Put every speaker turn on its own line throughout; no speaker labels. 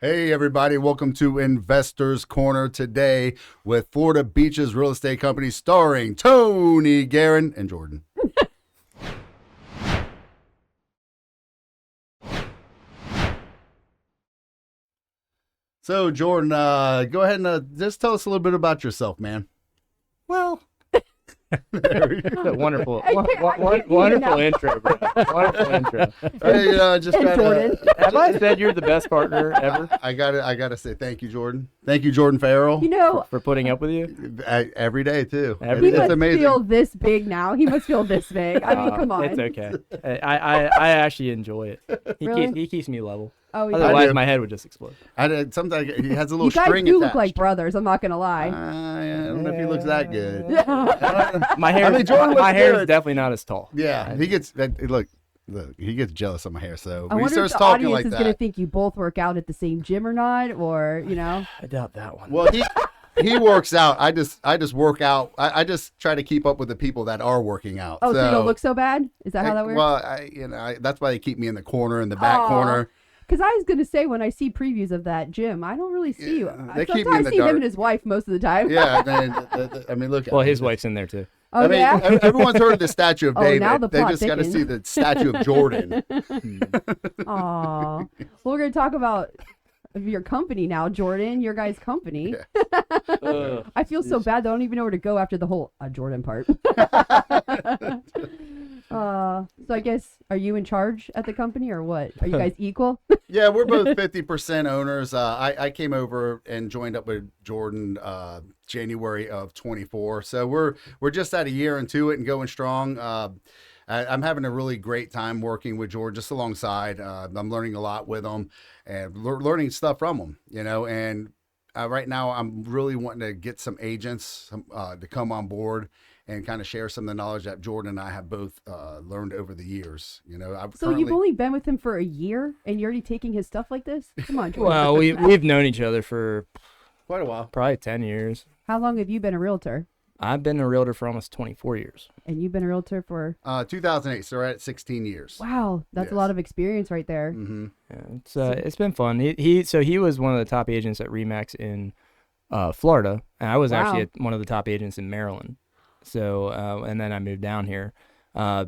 Hey, everybody. Welcome to Investors Corner today with Florida Beaches Real Estate Company starring Tony, Guerin, and Jordan. So, Jordan, go ahead and just tell us a little bit about yourself, man.
Well, wonderful intro, bro. Wonderful intro.
Hey, just
Hey,
try
Jordan.
to.
Have I said you're the best partner ever
I gotta say thank you, Jordan. Thank you, Jordan Farrell.
You know,
for putting up with you?
Every day too.
Every
he
day.
It's
must
amazing.
feel this big now. He must feel this big. I mean, come on.
It's okay. I actually enjoy it.
Really?
He keeps me level.
Oh, yeah.
Otherwise,
do.
my head would just explode.
Sometimes he has a little
You guys
string
do
attached.
look like brothers. I'm not gonna lie.
I don't know if he looks that good.
My hair,
I mean, Jordan
my
looks
hair
good.
is definitely not as tall.
Yeah, he gets look, he gets jealous of my hair. So
I
when he
wonder if
starts
the
talking
audience
like
is
that,
gonna think you both work out at the same gym or not, or
I doubt that one.
well, he works out. I just work out. I just try to keep up with the people that are working out.
oh, so you don't look so bad? Is that how that works?
Well, that's why they keep me in the corner, in the back
Aw.
corner.
Because I was gonna say when I see previews of that gym, I don't really see you.
Yeah, they keep me in
Sometimes
the
I see him
dark.
and his wife most of the time.
Yeah, I mean, look.
Well,
at
his
it.
wife's in there too.
Oh,
I mean,
yeah.
everyone's heard of the statue of
Oh,
David.
now the
They
plot
just got to
thickens.
see the statue of Jordan.
Aw. Well, we're gonna talk about your company now, Jordan. Your guys' company.
Ugh.
I feel so bad. That I don't even know where to go after the whole Jordan part. So I guess, are you in charge at the company or what? Are you guys equal?
Yeah, we're both 50% owners. I came over and joined up with Jordan January of 24. So we're just at a year into it and going strong. I'm having a really great time working with Jordan just alongside. I'm learning a lot with him and learning stuff from him, and right now I'm really wanting to get some agents to come on board and kind of share some of the knowledge that Jordan and I have both learned over the years.
So you've only been with him for a year and you're already taking his stuff like this? Come on, Jordan.
Well, we've known each other for
quite a while.
probably 10 years.
How long have you been a realtor?
I've been a realtor for almost 24 years.
And you've been a realtor for
2008, so we're at 16 years.
wow, that's
Yes.
a lot of experience right there.
Mm-hmm.
Yeah, it's been fun. He was one of the top agents at Remax in Florida, and I was actually one of the top agents in Maryland. So and then I moved down here. I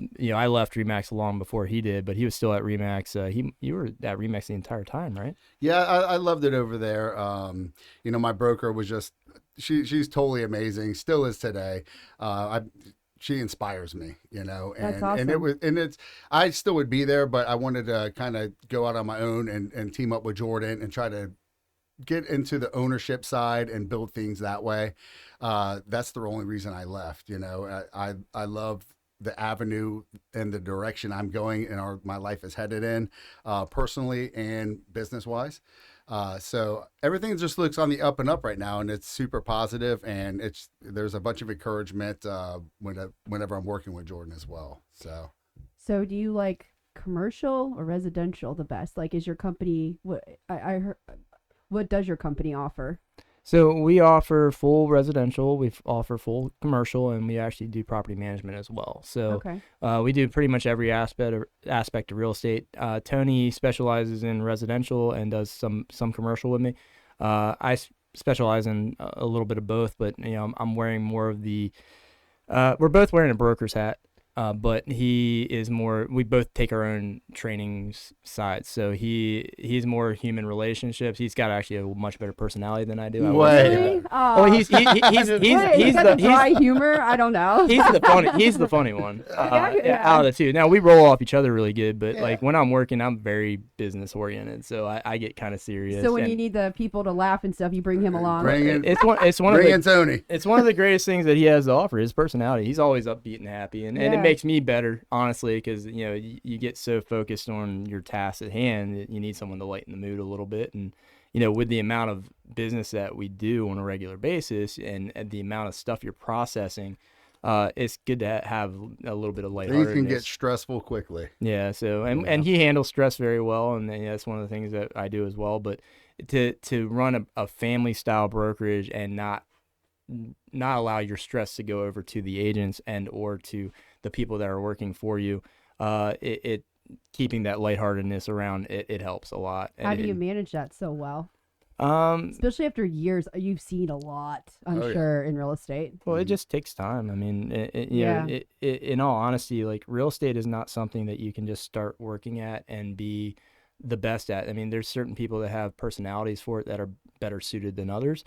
left Remax long before he did, but he was still at Remax. You were at Remax the entire time, right?
Yeah, I loved it over there. My broker was just she's totally amazing, still is today. She inspires me, and
That's awesome.
I still would be there, but I wanted to kind of go out on my own and team up with Jordan and try to get into the ownership side and build things that way. That's the only reason I left. I love the avenue and the direction I'm going and my life is headed in, personally and business wise. So everything just looks on the up and up right now, and it's super positive, and there's a bunch of encouragement whenever I'm working with Jordan as well.
So do you like commercial or residential the best? Like, is your company I heard? What does your company offer?
So we offer full residential, we offer full commercial, and we actually do property management as well. So
Okay.
we do pretty much every aspect of real estate. Tony specializes in residential and does some commercial with me. I specialize in a little bit of both, but I'm wearing more of the. We're both wearing a broker's hat. But he is more. We both take our own training sides. So he's more human relationships. He's got actually a much better personality than I do.
Really?
Oh, he's
Wait, you got the dry humor. I don't know.
He's the funny one out of the two. Now we roll off each other really good, but like when I'm working, I'm very business oriented, so I get kind of serious.
So when you need the people to laugh and stuff, you bring him along.
It's one
Bring
of
in Tony.
It's one of the greatest things that he has to offer. His personality. He's always upbeat and happy, and it makes me better, honestly, because you get so focused on your task at hand that you need someone to lighten the mood a little bit. And with the amount of business that we do on a regular basis and the amount of stuff you're processing, it's good to have a little bit of lightheartedness.
Things can get stressful quickly.
Yeah. So and he handles stress very well, and that's one of the things that I do as well. But to run a family style brokerage and not allow your stress to go over to the agents and or to the people that are working for you, keeping that lightheartedness around it helps a lot.
How do you
And,
manage that so well?
um,
Especially after years, you've seen a lot, I'm
Oh, yeah.
sure, in real estate.
well, it
Mhm.
just takes time. I mean, you
Yeah.
know, in all honesty, like real estate is not something that you can just start working at and be the best at. I mean, there's certain people that have personalities for it that are better suited than others.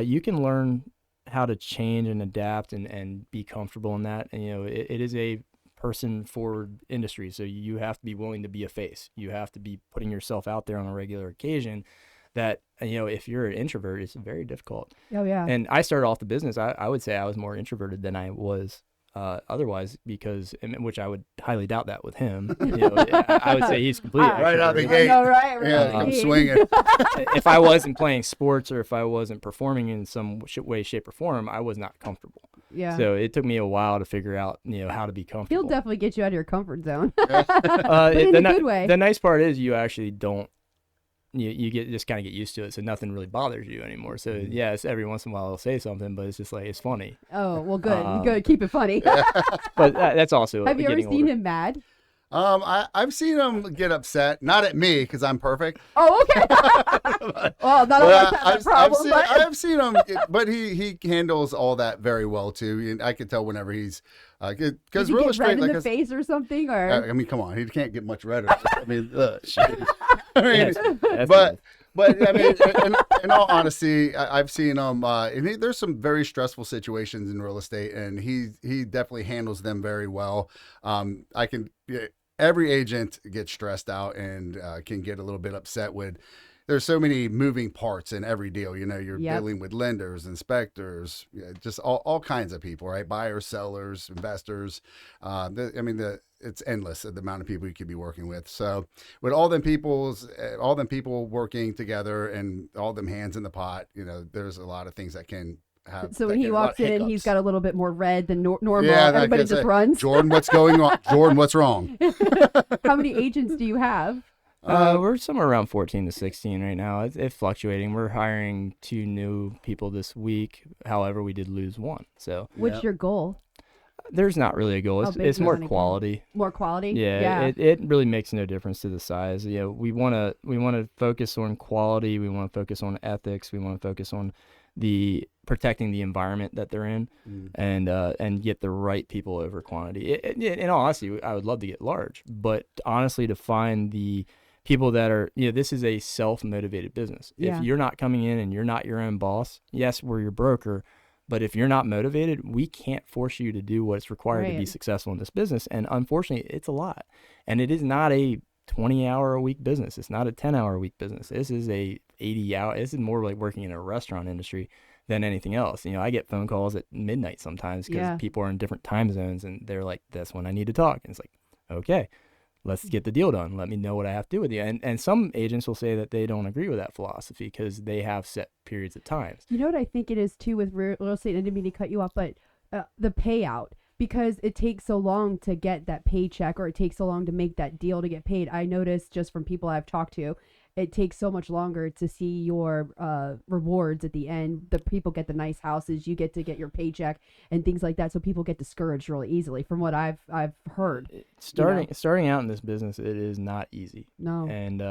You can learn how to change and adapt and be comfortable in that. And, it is a person forward industry. So you have to be willing to be a face. You have to be putting yourself out there on a regular occasion that, if you're an introvert, it's very difficult.
Oh yeah.
And I started off the business. I would say I was more introverted than I was otherwise, which I would highly doubt that with him. I would say he's completely
Right out the
extroverted.
gate.
I know, right? Right
Yeah,
out the
come
gate.
swinging.
If I wasn't playing sports or if I wasn't performing in some way, shape, or form, I was not comfortable.
Yeah.
So it took me a while to figure out, how to be comfortable.
He'll definitely get you out of your comfort zone.
But
in a good way.
The nice part is you actually don't. You just kind of get used to it, so nothing really bothers you anymore. So yes, every once in a while I'll say something, but it's just like it's funny.
Oh, well, good.
Um,
Good. Keep it funny.
But that's also
Have you ever
getting
seen
older.
him mad?
I've seen him get upset, not at me because I'm perfect.
Oh, okay. Well, not all of us have that problem, but
I've seen him, but he handles all that very well too. And I can tell whenever he's
did
because
you
real
get
estate,
red in
like
the face or something? Or
I mean, come on, he can't get much redder. I mean, shit. I mean,
That's
but I mean, in all honesty, I've seen him. And there's some very stressful situations in real estate, and he definitely handles them very well. I can. Every agent gets stressed out and can get a little bit upset with. There's so many moving parts in every deal. You're
Yep.
dealing with lenders, inspectors, just all kinds of people, right? Buyers, sellers, investors. It's endless the amount of people you could be working with. So with all them people working together and all them hands in the pot, there's a lot of things that can have.
so
that
when he
get a lot
walks
of
in, he's
hiccups.
got a little bit more red than normal.
Yeah, like
Everybody
I
just
said,
runs.
Jordan, what's going on? Jordan, what's wrong?
How many agents do you have?
We're somewhere around 14 to 16 right now. It's fluctuating. We're hiring 2 new people this week. However, we did lose 1. So
What's
Yep.
your goal?
there's not really a goal.
How
It's,
big
it's
do you
more
wanna get?
quality.
More quality?
Yeah, it really makes no difference to the size. We wanna focus on quality. We want to focus on ethics. We want to focus on the protecting the environment that they're in, and get the right people over quantity. In all honesty, I would love to get large, but honestly, to find the people that are, this is a self-motivated business.
Yeah.
If you're not coming in and you're not your own boss, yes, we're your broker, but if you're not motivated, we can't force you to do what's required to be
Right.
successful in this business. And unfortunately, it's a lot. And it is not a 20-hour-a-week business. It's not a 10-hour-a-week business. This is a 80-hour. This is more like working in a restaurant industry than anything else. I get phone calls at midnight sometimes because
Yeah.
people are in different time zones and they're like, that's when I need to talk. And it's like, okay, let's get the deal done. Let me know what I have to do with you. And some agents will say that they don't agree with that philosophy because they have set periods of times.
You know what I think it is too with real estate? I didn't mean to cut you off, but the payout. Because it takes so long to get that paycheck, or it takes so long to make that deal to get paid. I noticed just from people I've talked to, it takes so much longer to see your rewards at the end. The people get the nice houses, you get to get your paycheck and things like that. So people get discouraged really easily, from what I've heard.
Starting out in this business, it is not easy.
No.
And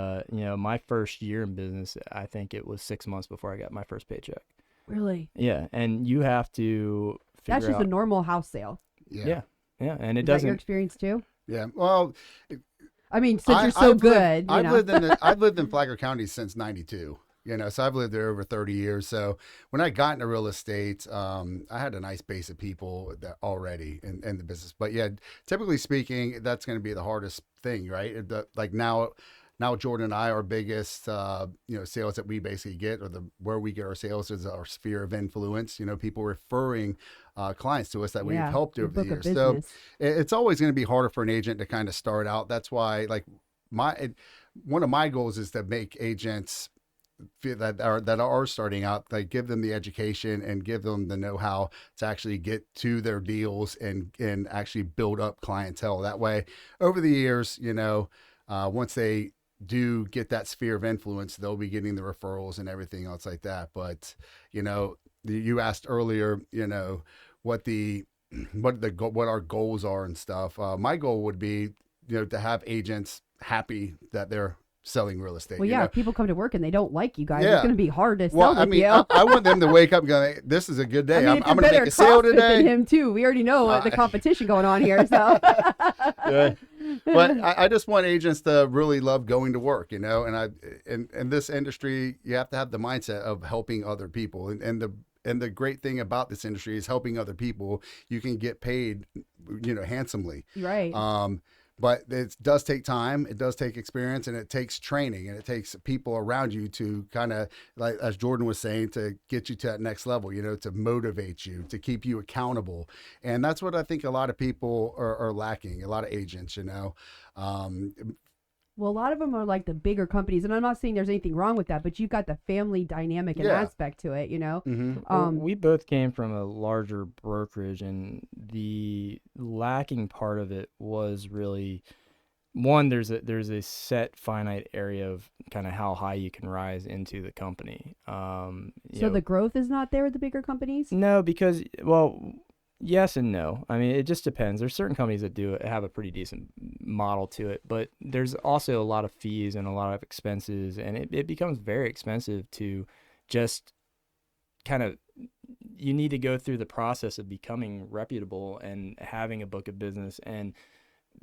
my first year in business, I think it was 6 months before I got my first paycheck.
Really?
Yeah, and you have to figure
That's just
out.
a normal house sale.
Yeah, and it
Is that your
doesn't.
experience too?
Yeah. Well,
I mean, since you're so good,
I've lived in Flagler County since '92. So I've lived there over 30 years. So when I got into real estate, I had a nice base of people that already in the business. But yeah, typically speaking, that's going to be the hardest thing, right? Like now Jordan and I, our biggest, sales that we basically get, or where we get our sales, is our sphere of influence. People referring clients to us that we've helped
your
over the
book of
years. So
business.
it's always going to be harder for an agent to kind of start out. That's why, like, one of my goals is to make agents that are starting out, like, give them the education and give them the know-how to actually get to their deals and actually build up clientele. That way, over the years, once they do get that sphere of influence, they'll be getting the referrals and everything else like that. But you asked earlier, what our goals are and stuff. My goal would be to have agents happy that they're selling real estate.
Well, yeah, if people come to work and they don't like you guys,
Yeah.
it's going to be hard to
Well,
sell
I
with
mean,
you.
I want them to wake up going, this is a good day. I'm
if
going
you're
to make
better
a sale
CrossFit than
today.
him too. We already know the competition going on here. So,
Yeah. But I just want agents to really love going to work, and in this industry, you have to have the mindset of helping other people. And the great thing about this industry is helping other people. You can get paid, handsomely.
right.
But it does take time, it does take experience, and it takes training, and it takes people around you to kind of, like as Jordan was saying, to get you to that next level, to motivate you, to keep you accountable. And that's what I think a lot of people are lacking, a lot of agents,
Well, a lot of them are like the bigger companies, and I'm not saying there's anything wrong with that, but you've got the family dynamic and
Yeah.
aspect to it,
Well, we both came from a larger brokerage, and the lacking part of it was really one. There's a set finite area of kind of how high you can rise into the company.
So the growth is not there with the bigger companies?
No, because yes and no. I mean, it just depends. There's certain companies that have a pretty decent model to it, but there's also a lot of fees and a lot of expenses, and it becomes very expensive to just kind of, you need to go through the process of becoming reputable and having a book of business and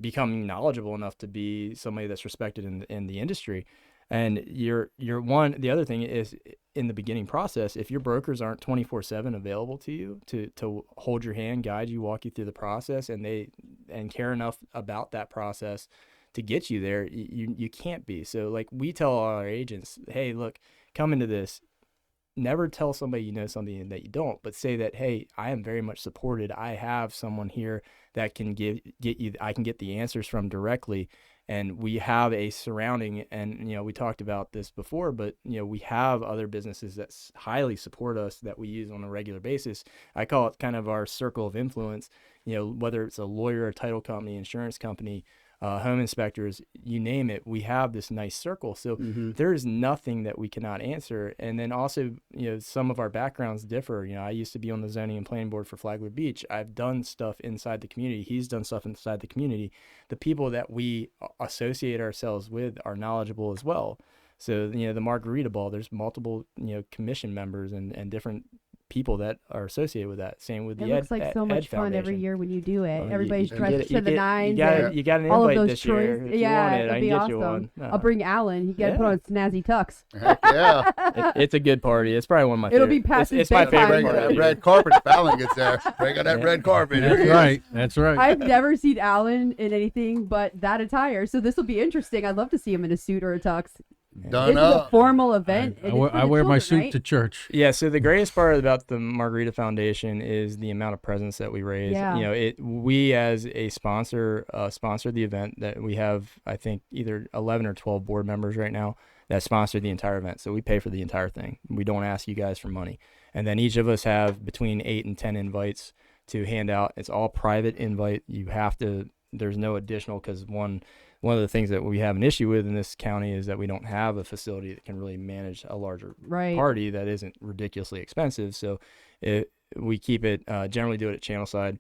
becoming knowledgeable enough to be somebody that's respected in the industry. And the other thing is, in the beginning process, if your brokers aren't 24/7 available to you to hold your hand, guide you, walk you through the process, and care enough about that process to get you there, you can't be. So like we tell all our agents, hey, look, come into this. Never tell somebody you know something that you don't, but say that, hey, I am very much supported. I have someone here that can I can get the answers from directly. And we have a surrounding, and we talked about this before, but we have other businesses that highly support us that we use on a regular basis. I call it kind of our circle of influence. Whether it's a lawyer, a title company, insurance company, home inspectors, you name it, we have this nice circle. So there's nothing that we cannot answer. And then also, some of our backgrounds differ. I used to be on the zoning and planning board for Flagler Beach. I've done stuff inside the community. He's done stuff inside the community. The people that we associate ourselves with are knowledgeable as well. So, the Margarita Ball, there's multiple, commission members and different people that are associated with that. Same with
it
the
looks like so much fun every year when you do it. Everybody's dressed to the nines.
You got an
all of
invite
those
this year.
choices.
If
Yeah,
you want it,
it'd
I can
be
get
awesome.
you one.
I'll bring Alan. He got to put on snazzy tux.
Heck yeah.
It's a good party. It's probably one of my
It'll
favorite.
be past his
it's my
bedtime.
favorite
Bring
part of
that
the
red carpet if Alan gets there. Bring on that red carpet. Here he is.
Right. That's right.
I've never seen Alan in anything but that attire, so this will be interesting. I'd love to see him in a suit or a tux.
Done
This is a
up.
formal event.
I
and it's
wear,
for
I
the
wear my
children,
suit
right?
to church.
Yeah, so the greatest part about the Margarita Foundation is the amount of presence that we raise.
Yeah.
We as a sponsor the event. That we have, I think, either 11 or 12 board members right now that sponsor the entire event. So we pay for the entire thing. We don't ask you guys for money. And then each of us have between 8 and 10 invites to hand out. It's all private invite. There's no additional, because one of the things that we have an issue with in this county is that we don't have a facility that can really manage a larger party that isn't ridiculously expensive. So we keep it, generally do it at Channelside.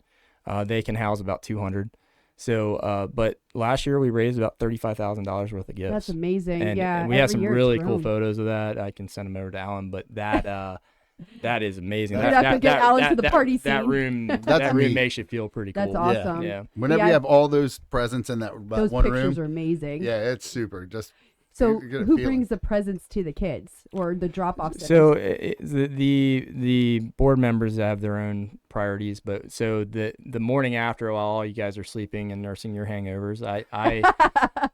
They can house about 200. So, but last year we raised about $35,000 worth of gifts.
That's amazing.
And we have some really cool photos of that. I can send them over to Alan, but that is amazing.
You'd have to get Alan to the party
That
scene.
room makes you feel pretty cool.
That's awesome.
Yeah.
Whenever you have all those presents in that
Those
one
pictures
room,
are amazing.
yeah, it's super. Just
So
you get a
who
feeling.
brings the presents to the kids or the drop-off centers?
So the board members have their own priorities, but so the morning after, while all you guys are sleeping and nursing your hangovers, I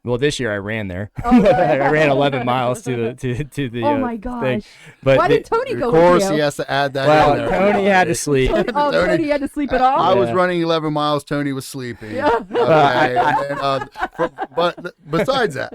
well, this year I ran there.
Oh, really?
I ran 11 miles to the
Oh my
thing.
gosh.
But
Why did Tony go
Of course,
with
he
you?
has to add that.
well,
in there.
Tony had to sleep.
Tony had to sleep it
I
off?
was
Yeah.
running 11 miles. Tony was sleeping.
Yeah.
Okay, and then, but besides that,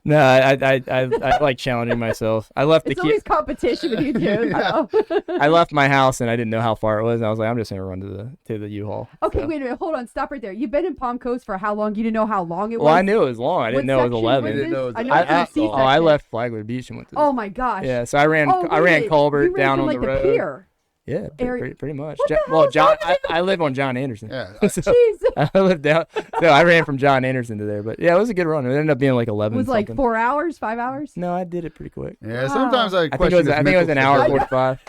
No, I like challenging myself. I left
It's
the
always competition with you two. So.
I left my house and I didn't know how far it was. And I was like, I'm just gonna run to the U-Haul.
Okay,
So-
wait a minute. Hold on. Stop right there. You've been in Palm Coast for how long? You didn't know how long it was?
Well, I knew it was long. I didn't know it was
section
11.
was
We didn't know it was
this? I know
I,
it's in the C
I
section.
left Flagler Beach and went to.
Oh my gosh.
Yeah, so I ran
Oh, wait a minute.
Culvert
You ran
down
from,
on
like
the road.
pier.
Yeah,
Area-
pretty much.
What the hell
Well,
is
John,
wrong with
I live on John Anderson.
Yeah.
So
Jeez.
I lived down. So I ran from John Anderson to there, but yeah, it was a good run. It ended up being like 11.
It was like
something.
4 hours, 5 hours.
No, I did it pretty quick.
Yeah. Sometimes I
I think
question.
it was. I think it was an hour
mental
45.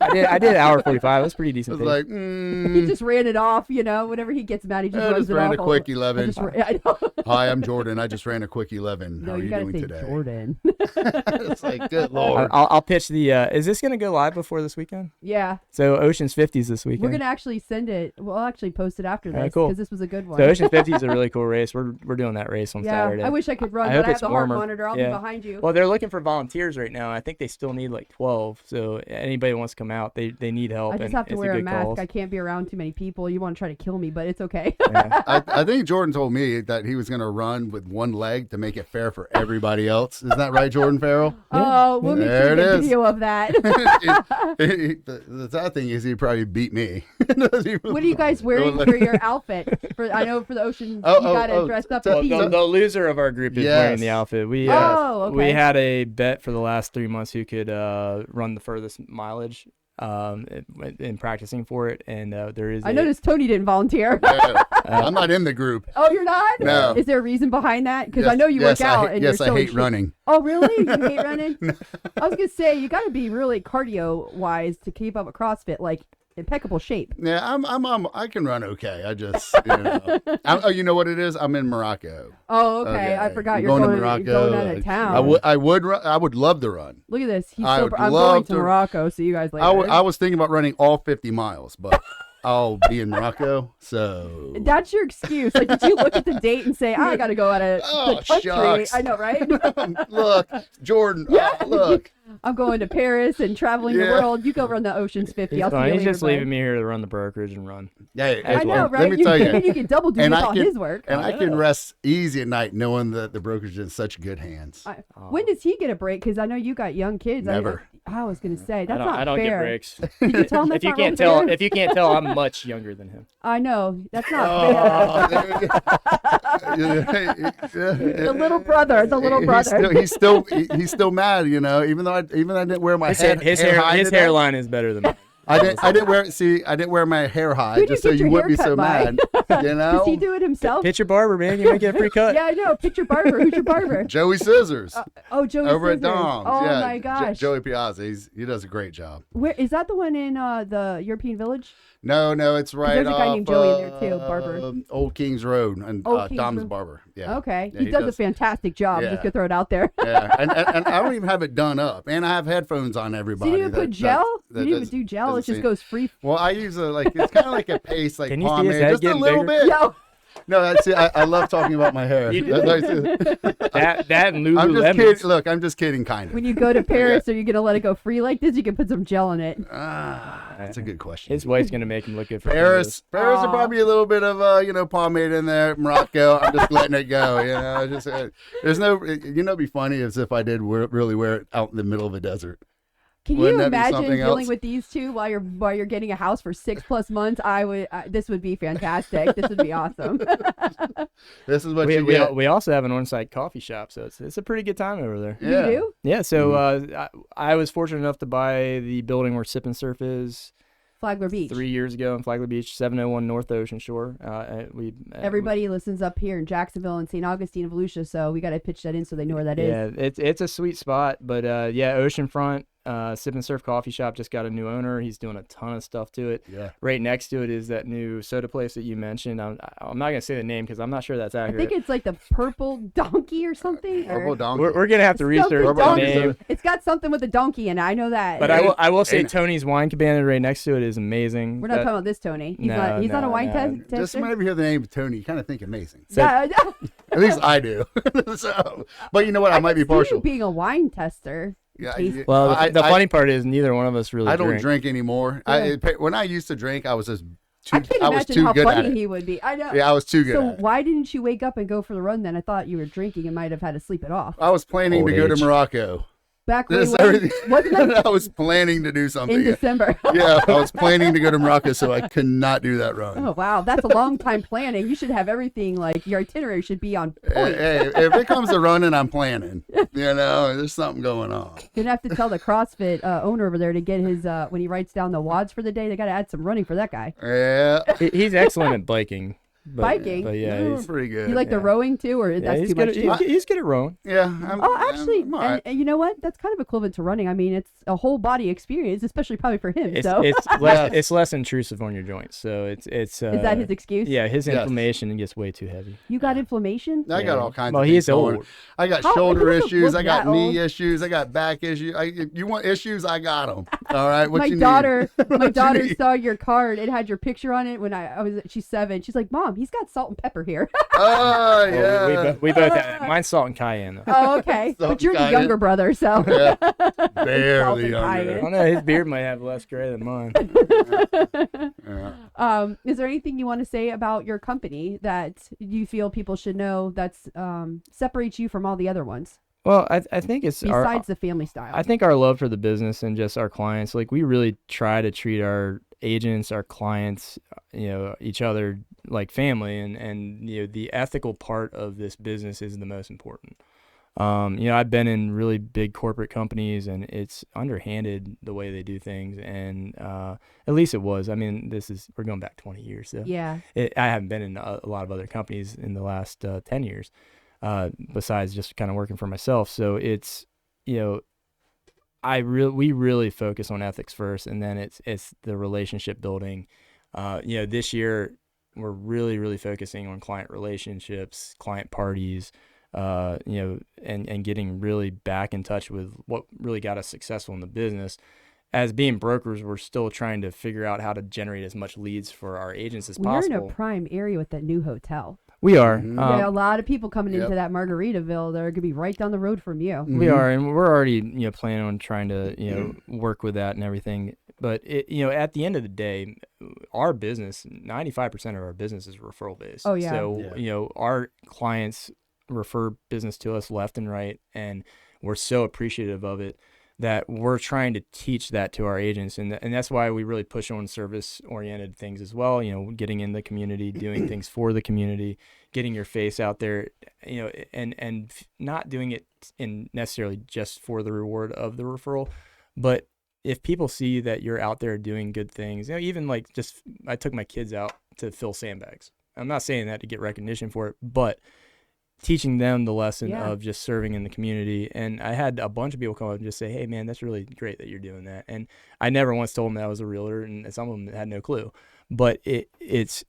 I did an hour 45. It was pretty
I
decent.
was
pace.
like,
He just ran it off, whenever he gets mad, he just
I
runs
just
it
ran
off.
a quick
I
11.
I know.
Hi, I'm Jordan. I just ran a quick 11.
No,
How are
you
you
gotta
doing
say
today?
Jordan.
It's like, good lord.
I'll pitch the. Is this gonna go live before this weekend?
Yeah.
So Ocean's 50s this weekend.
We're going to actually send it. We'll actually post it after
Alright,
this
cool.
because this was a good one.
So Ocean's 50 is a really cool race. We're doing that race on
yeah,
Saturday.
I wish I could run,
I
but
hope
I have
it's
the heart
warmer.
monitor. I'll
Yeah.
be behind you.
Well, they're looking for volunteers right now. I think they still need like 12. So anybody who wants to come out, they need help.
I just
and
have to
it's
wear a
good
mask.
cause.
I can't be around too many people. You want to try to kill me, but it's okay.
Yeah.
I think Jordan told me that he was going to run with one leg to make it fair for everybody else. Isn't that right, Jordan Farrell?
Oh, we'll make
There
sure to
it
get
is.
video of that.
The sad thing is he probably beat me.
What are you guys wearing for your outfit? I know for the ocean,
Oh,
you got to
oh,
dress up
so-
as
The,
theme.
the loser of our group is wearing the
Yes.
outfit. We
Oh, okay.
we had a bet for the last 3 months who could run the furthest mileage in practicing for it, and there is.
I noticed Tony didn't volunteer.
Yeah. I'm not in the group.
Oh, you're not?
No.
Is there a reason behind that? Because I
Yes,
know you
yes,
work out. And
yes,
you're
I
so in
hate
shape.
running.
Oh, really? You hate running? I was gonna say you got to be really cardio wise to keep up with CrossFit, like impeccable shape.
Yeah, I can run okay. I just, oh, you know what it is? I'm in Morocco.
Oh, okay. I
Okay.
forgot
I'm
you're
going to
going
Morocco.
out of town.
I would love to run.
Look at this. He's
I
so,
would
I'm
love
going to
to-
Morocco. See you guys later.
I was thinking about running all 50 miles, but I'll be in Morocco, so.
That's your excuse. Like, did you look at the date and say, I got to go out of
Oh,
the country?
shucks.
I know, right?
Look, Jordan.
Yeah.
Look.
I'm going to Paris and traveling the
Yeah.
world. You go run the Ocean's 50.
He's
I'll see
fine.
you
He's
later,
just
bud.
leaving me here to run the brokerage and run.
Hey,
I know,
let
right?
me tell you.
You can double duty
And
with
I
all
can-
his work.
And I can rest easy at night knowing that the brokerage is in such good hands.
When does he get a break? Because I know you got young kids.
Never.
I was going to say, that's not
I don't
fair.
get breaks.
Did you tell him that's
if you
not
can't
really
tell,
fair?
if you can't tell, I'm much younger than him.
I know. That's not fair. The little brother. The little brother.
He's still mad, even though I didn't wear my
His
hair high today.
hairline is better than mine.
I didn't wear my hair high
Who'd you
just so
get
you
your
wouldn't be
hair
so
cut
mad. You know?
Does he do it himself?
Pitch your barber, man. You might get a free cut.
Yeah, I know. Picture barber. Who's your barber?
Joey Scissors
Oh, Joey
over
Scissors.
at Dom's.
Oh
yeah,
my gosh.
Joey Piazza. He does a great job.
Where is that the one in the European Village?
No, it's right
there's a guy
off,
named Joey in there too, barber.
Old Kings Road and
Old Kings
Dom's
Road.
Barber. Yeah.
Okay.
Yeah,
he does a fantastic job.
Yeah.
Just gonna throw it out there.
Yeah, and I don't even have it done up, and I have headphones on
So
everybody.
you didn't even put gel?
that
You didn't even
does-
do gel. It
doesn't
just
seem-
goes free.
Well, I use it's kind of like a paste, like
Can you see his
pomade,
head
just a
getting
little
bigger?
bit.
Yo,
No, that's it. I love talking about my hair.
You-
That's-
That and
I'm just
Lululemon.
kidding. Look, I'm just kidding, kind of.
when you go to Paris, are you gonna let it go free like this? You can put some gel in it.
That's a good question.
His wife's gonna make him look good for
Paris
photos.
will probably a little bit of pomade in there. Morocco, I'm just letting it go. Just there's no. It'd be funny as if I did really wear it out in the middle of a desert.
Can
Wouldn't
you
that be
imagine
something
dealing
else?
with these two while you're getting a house for 6+ months? This would be fantastic. This would be awesome.
This is what
We,
you
we,
get.
we also have an on-site coffee shop, so it's a pretty good time over there.
Yeah.
You do?
Yeah, so I was fortunate enough to buy the building where Sip and Surf is
Flagler Beach.
3 years ago in Flagler Beach, 701 North Ocean Shore.
Everybody listens up here in Jacksonville and St. Augustine of Volusia, so we got to pitch that in so they know where that is.
Yeah, it's a sweet spot, but yeah, oceanfront. Sip and Surf Coffee Shop just got a new owner. He's doing a ton of stuff to it.
Yeah.
Right next to it is that new soda place that you mentioned. I'm not gonna say the name because I'm not sure that's
I
accurate.
think it's like the Purple Donkey or something.
Purple
or
donkey.
We're gonna have to research
something
the
donkey.
name.
It's got something with a donkey in it. I know that.
But
Hey,
I will say
hey.
Tony's Wine Cabana right next to it is amazing.
We're not talking about this Tony. He's
No,
not a
no,
wine
no.
tester.
Just whenever you hear the name of Tony, you kind of think amazing.
Yeah,
At least I do. So, but you know what? I might be
can see you
partial.
being a wine tester.
Yeah,
Taste-
Well,
I-
the
I-
funny part is neither one of us really
I don't
drink.
drink anymore.
Yeah.
When I used to drink, I was just
I
too.
can't
I was
imagine
too
how
good at
funny
it.
he would be. I know.
Yeah, I was too good
So
at it.
why didn't you wake up and go for the run then? I thought you were drinking and might have had to sleep it off.
I was planning
Old
to go
age.
to Morocco.
Back way
This
when?
everything.
Wasn't that
I was planning to do something.
in December?
Yeah, I was planning to go to Morocco, so I could not do that run.
Oh wow, that's a long time planning. You should have everything, like your itinerary should be on point.
Hey, if it comes to running, I'm planning. There's something going on.
You're gonna have to tell the CrossFit owner over there to get his when he writes down the wads for the day. They got to add some running for that guy.
Yeah,
He's excellent at biking.
Biking?
But yeah,
doing
he's,
pretty good.
You like the rowing too, or
yeah,
that's
he's
too
good.
much?
At,
Too?
he's good at rowing.
Yeah.
Oh, actually,
I'm all right.
and you know what? That's kind of equivalent to running. I mean, it's a whole body experience, especially probably for him.
It's
So
it's less intrusive on your joints. So it's
is that his excuse?
Yeah, his
Yes.
inflammation gets way too heavy.
You got inflammation?
I got all kinds
Well,
of
he
things
is
going.
old.
I got
How-
shoulder
he doesn't
issues.
look
I got
that
knee
old.
issues. I got back issues. You want issues? I got them. All right. What
my
you
daughter,
need?
my
What you
daughter
need?
saw your card. It had your picture on it when I was. She's 7. She's like, "Mom, he's got salt and pepper here."
Oh
Well,
yeah.
we both have, mine's salt and cayenne though.
Oh, okay.
Salt
But you're the
and
younger brother, so.
Yeah.
Salt
Barely
and
younger.
I
cayenne.
don't know. His beard might have less gray than mine.
Yeah.
Is there anything you want to say about your company that you feel people should know that's separates you from all the other ones
Well, I think it's
besides the family style?
I think our love for the business and just our clients, like we really try to treat our agents, our clients, each other like family, and the ethical part of this business is the most important. I've been in really big corporate companies and it's underhanded the way they do things, and at least it was. I mean, we're going back 20 years, so
Yeah.
I haven't been in a lot of other companies in the last 10 years, besides just kind of working for myself. So it's, we really focus on ethics first, and then it's the relationship building. This year we're really focusing on client relationships, client parties, and getting really back in touch with what really got us successful in the business. As being brokers, we're still trying to figure out how to generate as much leads for our agents as
We're
possible.
in a prime area with that new hotel.
We are.
Mhm.
Yeah, a lot of people coming
Yep.
into that Margaritaville. They're gonna be right down the road from you.
We are, and we're already, planning on trying to, work with that and everything. But at the end of the day, our business, 95% of our business is referral based.
Oh, yeah.
So our clients refer business to us left and right, and we're so appreciative of it that we're trying to teach that to our agents, and that's why we really push on service oriented things as well. Getting in the community, doing things for the community, getting your face out there, and not doing it in necessarily just for the reward of the referral, but if people see that you're out there doing good things, even like just I took my kids out to fill sandbags. I'm not saying that to get recognition for it, but teaching them the lesson
Yeah.
of just serving in the community. And I had a bunch of people come up and just say, "Hey man, that's really great that you're doing that." And I never once told them that I was a realtor, and some of them had no clue. But it's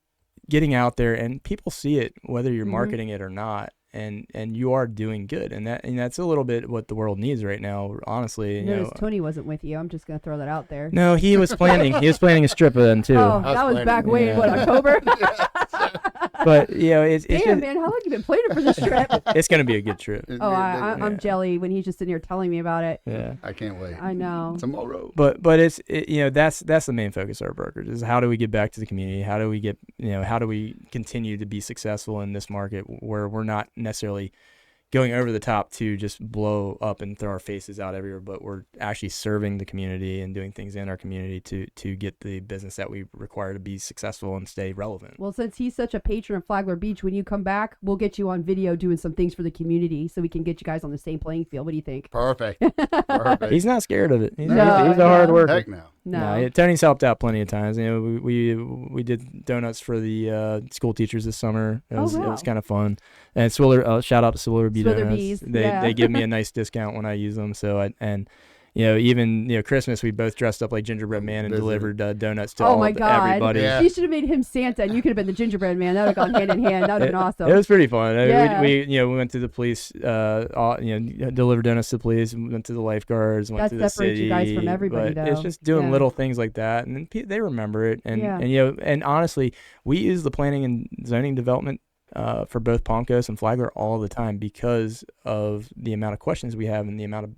getting out there, and people see it whether you're
Mhm.
marketing it or not, and you are doing good. And that's a little bit what the world needs right now, honestly.
Notice Tony wasn't with you. I'm just gonna throw that out there.
No, he was planning a strip then too.
Oh,
was
that was
planning.
back way in
Yeah.
October.
But it's
Damn,
just,
man, how long you been planning for this trip?
it's gonna be a good trip.
Oh, I'm
Yeah.
jelly when he's just sitting here telling me about it.
Yeah.
I can't wait.
I know.
Tomorrow.
But that's the main focus of our brokers is how do we get back to the community? How do we get how do we continue to be successful in this market where we're not necessarily going over the top to just blow up and throw our faces out everywhere, but we're actually serving the community and doing things in our community to get the business that we require to be successful and stay relevant.
Well, since he's such a patron of Flagler Beach, when you come back, we'll get you on video doing some things for the community so we can get you guys on the same playing field. What do you think?
Perfect. Perfect.
He's not scared of it. He's
No,
a hard
no.
worker.
Heck no.
No.
Tony's helped out plenty of times. We did donuts for the school teachers this summer. It was
wow.
kind of fun. And Swiller, shout out to Swiller Bee Donuts.
Bees,
They
yeah.
they give me a nice discount when I use them. So even Christmas we both dressed up like gingerbread man and
Busy.
delivered donuts to
Oh my God.
everybody.
Yeah.
You should have made him Santa and you could have been the gingerbread man. That would have gone hand in hand. That would have been awesome.
It was pretty fun.
Yeah.
We went to the police, delivered donuts to the police, went to the lifeguards, went
That
to the
separates
city.
you guys from everybody,
but it's
though.
just doing
Yeah.
little things like that, and then they remember it. And
Yeah.
and honestly, we use the planning and zoning development for both Palm Coast and Flagler all the time because of the amount of questions we have and the amount of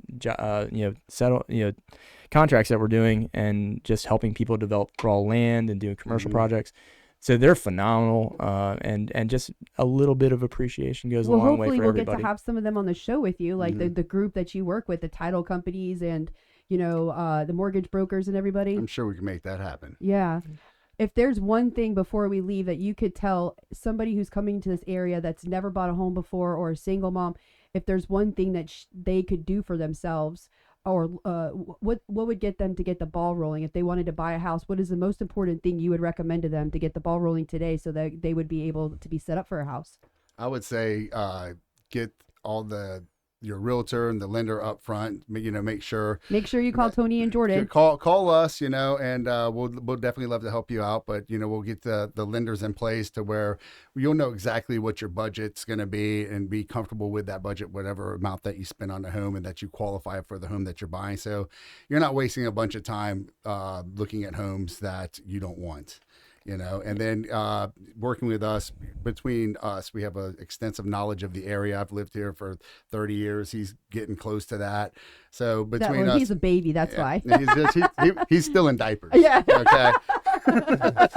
contracts that we're doing and just helping people develop raw land and doing commercial
Mhm.
projects. So they're phenomenal, and just a little bit of appreciation goes a long way
hopefully
for
we'll
everybody.
get to have some of them on the show with you, like the group that you work with, the title companies and the mortgage brokers and everybody.
I'm sure we can make that happen.
Yeah. If there's one thing before we leave that you could tell somebody who's coming to this area that's never bought a home before, or a single mom, if there's one thing that they could do for themselves, or what would get them to get the ball rolling if they wanted to buy a house, what is the most important thing you would recommend to them to get the ball rolling today so that they would be able to be set up for a house?
I would say get all your realtor and the lender up front. Make sure
you call Tony and Jordan.
Call us, and we'll definitely love to help you out. But we'll get the lenders in place to where you'll know exactly what your budget's going to be and be comfortable with that budget, whatever amount that you spend on the home, and that you qualify for the home that you're buying. So you're not wasting a bunch of time looking at homes that you don't want. And then working with us, between us, we have an extensive knowledge of the area. I've lived here for 30 years. He's getting close to that. So between us,
he's a baby. That's why.
He's still in diapers.
Yeah.
Okay.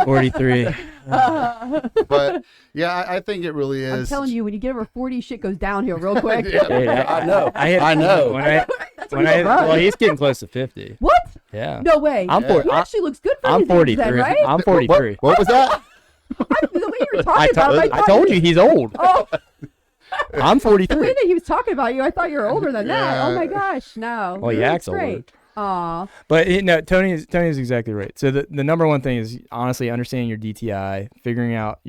43.
But yeah, I think it really is.
I'm telling you, when you get over 40, shit goes downhill real quick.
Yeah,
Hey,
I know.
I
know.
Well, he's getting close to 50.
What?
Yeah.
No way.
I'm
He actually looks good for
I'm
his age
43.
then, right?
I'm 43.
What was that?
The way you were talking about him,
I told you he's old.
Oh,
I'm
the way
43.
that he was talking about you, I thought you were older than that.
Yeah.
Oh my gosh, no.
Well, he
That's
acts older.
great. Aw.
But Tony is exactly right. So the number one thing is honestly understanding your DTI, figuring out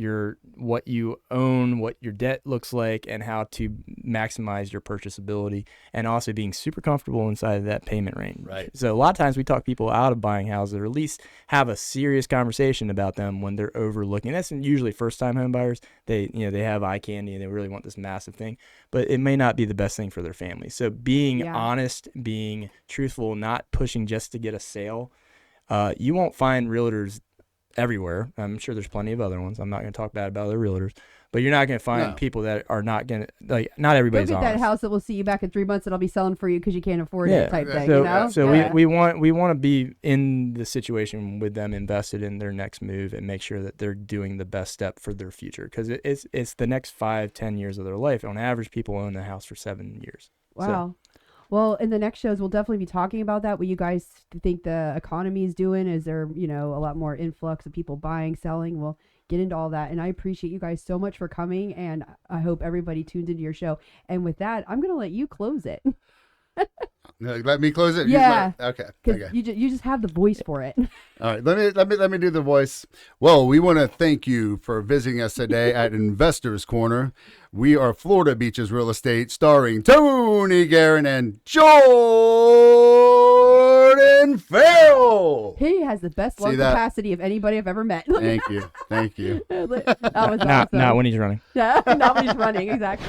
what you own, what your debt looks like, and how to maximize your purchasability, and also being super comfortable inside of that payment range.
Right.
So a lot of times we talk people out of buying houses, or at least have a serious conversation about them when they're overlooking. That's usually first time home buyers. They have eye candy and they really want this massive thing, but it may not be the best thing for their family. So being honest, being truthful, not pushing just to get a sale. You won't find realtors everywhere. I'm sure there's plenty of other ones. I'm not going to talk bad about other realtors, but you're not going to find people that are not going to, not everybody's
Go get
honest.
that house that will see you back in 3 months and I'll be selling for you because you can't afford it type thing.
So we want to be in the situation with them, invested in their next move, and make sure that they're doing the best step for their future, because it's the next 5-10 years of their life. On average, people own the house for 7 years.
Wow. Well, in the next shows, we'll definitely be talking about that. What you guys think the economy is doing? Is there, a lot more influx of people buying, selling? We'll get into all that. And I appreciate you guys so much for coming. And I hope everybody tunes into your show. And with that, I'm going to let you close it.
Let me close it.
Yeah.
Okay.
Because you just have the voice for it.
All right. Let me do the voice. Well, we want to thank you for visiting us today at Investors Corner. We are Florida Beaches Real Estate, starring Tony Guerin and Jordan Farrell.
He has the best lung capacity of anybody I've ever met.
Thank you.
That was awesome.
Not when he's running.
Not when he's running, exactly.